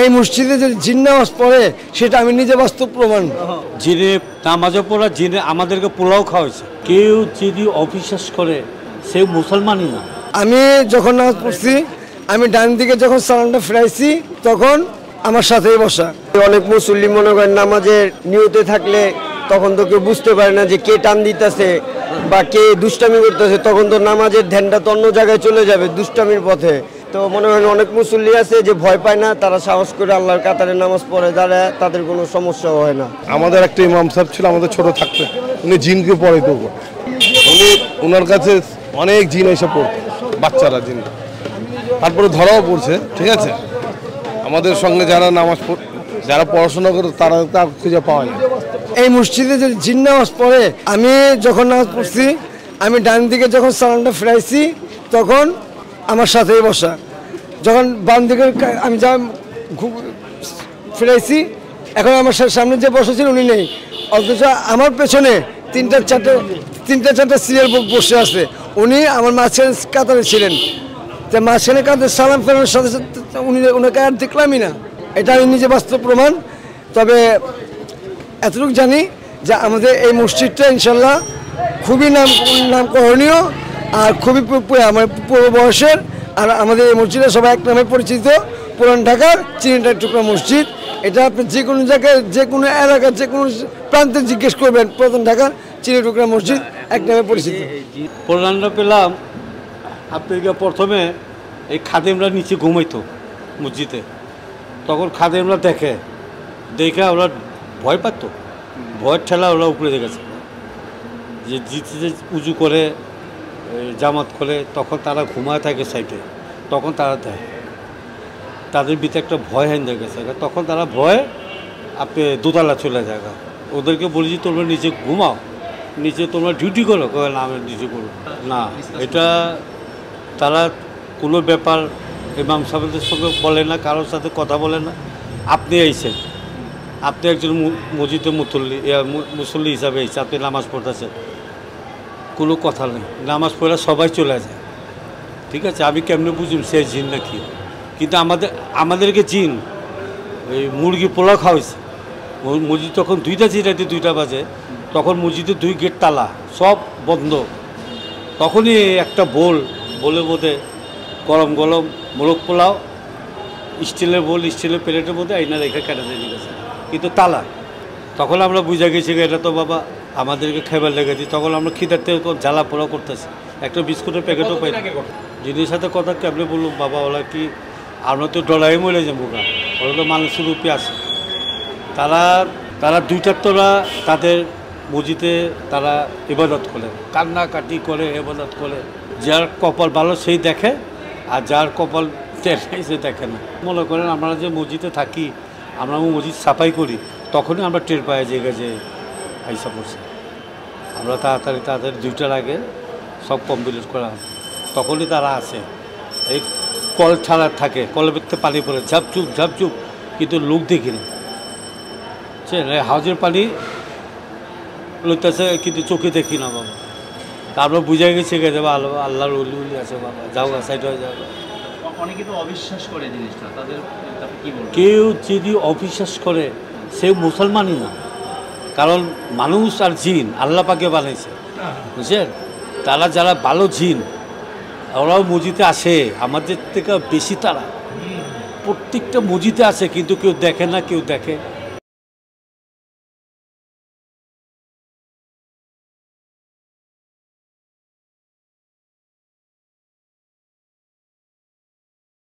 এই মসজিদে যে জিন নামাজ পড়ে সেটা আমি নিজে বাস্তব প্রমাণ। জিনে নামাজও পড়া, জিনে আমাদেরকে পোলাও খাওয়াইছে। কেউ যদি অবিশ্বাস করে সে মুসলমানই না। আমি যখন নামাজ পড়ছি, আমি ডান দিকে যখন সালামটা ফিরাইছি তখন আমার সাথেই বসা। অনেক মুসল্লি মনে করেন নামাজের নিয়তে থাকলে তখন তো কেউ বুঝতে পারে না যে কে টান দিতেছে বা কে দুষ্টামি করতেছে, তখন তো নামাজের ধ্যানটা তো অন্য জায়গায় চলে যাবে দুষ্টামির পথে। তো মনে করেন অনেক মুসল্লি আছে যে ভয় পায় না, তারা সাহস করে আল্লাহর কাতারে নামাজ পড়ে, তারা তাদের কোনো সমস্যা হয় না। আমাদের একটা ইমাম সাহেব ছিল আমাদের ছোট থাকতে, উনি জিনকে পড়াইতো। ওনার কাছে অনেক জিন এসে পড়তো, বাচ্চারা জিন, তারপরে ধরাও পড়ছে। ঠিক আছে, আমাদের সঙ্গে যারা পড়াশোনা করে তারা তার খুঁজে পাওয়া যায়। এই মসজিদে যে জিন নামাজ পড়ে, আমি যখন নামাজ পড়ছি, আমি ডান দিকে যখন সালামটা ফিরাইছি তখন আমার সাথেই বসা। যখন বাম দিকে আমি যা ফিরাইছি, এখন আমার সামনে যে বসেছিল উনি নেই, অথচ আমার পেছনে তিনটা চারটা সিরিয়াল বসে আছে। উনি আমার মাঝখানে কাতারে ছিলেন, তো মাঝখানে কাতারে সালাম ফেরানোর সাথে সাথে ওনাকে আর দেখলামই না। এটা আমি নিজে বাস্তব প্রমাণ। তবে এতটুকু জানি যে আমাদের এই মসজিদটা ইনশাল্লাহ খুবই নামকরণীয় আর খুবই আমার পূর্ব বয়সের। আর আমাদের এই মসজিদে সবাই এক নামে পরিচিত, পুরান ঢাকার চিনিটার টুকরা মসজিদ। এটা আপনি যে কোনো জায়গায়, যে কোনো এলাকার, যে কোনো প্রান্তে জিজ্ঞেস করবেন, পুরাতন ঢাকার চিনি টুকরা মসজিদ এক নামে পরিচিত। প্রধানটা পেলাম আপনাকে প্রথমে এই খাদেমরা নিচে ঘুমাইতো মসজিদে, তখন খাদেমরা দেখে ওরা ভয় পাত, ভয়ের ঠেলা ওরা উপরে দেখেছে যে জিতে উঁচু করে জামাত করে, তখন তারা ঘুমায় থাকে সাইডে, তখন তারা দেয় তাদের ভিতরে একটা ভয় হাইন দেখেছে, তখন তারা ভয় আপনি দোতলা চলে যায়। ওদেরকে বলি যে তোমরা নিচে ঘুমাও, নিচে তোমরা ডিউটি করো, কবে না আমি নিচে করো না। এটা তারা কোনো ব্যাপার ইমাম সাহেবদের সঙ্গে বলে না, কারোর সাথে কথা বলে না। আপনি আইছেন, আপনি একজন মসজিদে মুসল্লি হিসাবে আইছেন, আপনি নামাজ পড়তেছেন, কোনো কথা নেই, নামাজ পড়ে সবাই চলে যায়। ঠিক আছে, আমি কেমনে বুঝুম সে জিন নাকি? কিন্তু আমাদেরকে জিন ওই মুরগি পোলাও খাওয়াইছে। মসজিদ তখন 2টা বাজে, তখন মসজিদের 2 গেট তালা, সব বন্ধ। তখনই একটা বলে বোধে গরম মোরগ পোলাও, স্টিলের প্লেটের মধ্যে আইনা রেখে কেটে দিয়ে গেছে, কিন্তু তালা। তখন আমরা বুঝে গেছি এটা তো বাবা আমাদেরকে খেবার লেগেছি। তখন আমরা খিদার জ্বালা পোড়া করতেছি, একটা বিস্কুটের প্যাকেটও পাই। জিনিসের সাথে কথা কেমনে বললাম, বাবা ওরা কি আমরা তো ডলাই মরে যাবো, ওরা তো মানুষের রূপে আছে। তারা 2টার তোরা তাদের মসজিদে তারা ইবাদত করে, কান্নাকাটি করে, ইবাদত করে। যার কপাল ভালো সেই দেখে, আর যার কপাল সে দেখে না। মনে করেন আমরা যে মসজিদে থাকি, আমরা মসজিদ সাফাই করি, তখনই আমরা টের পাই যে আইসা পড়ছে। আমরা তাড়াতাড়ি তাদের 2টার আগে সব কমপ্লিট করা, তখনই তারা আসে। এই কল ছাড়া থাকে, কলের ভিতরে পানি পড়ে ঝাপচুপ, কিন্তু লোক দেখি না। হাউজের পানি লইতেছে, কিন্তু চোখে দেখি না বাবা। তারপর বুঝে গেছে আল্লাহর উলি আছে বাবা, যাও সাইড হয়ে যাও। অনেকে তো অবিশ্বাস করে জিনিসটা, তাদের কি বলবো? কেউ যদি অবিশ্বাস করে সে মুসলমানই না। কারণ মানুষ আর জিন আল্লাহ পাকে বানাইছে, বুঝছেন? তারা যারা ভালো জিন, ওরাও মসজিদে আসে, আমাদের থেকে বেশি তারা প্রত্যেকটা মসজিদে আসে, কিন্তু কেউ দেখে না, কেউ দেখে।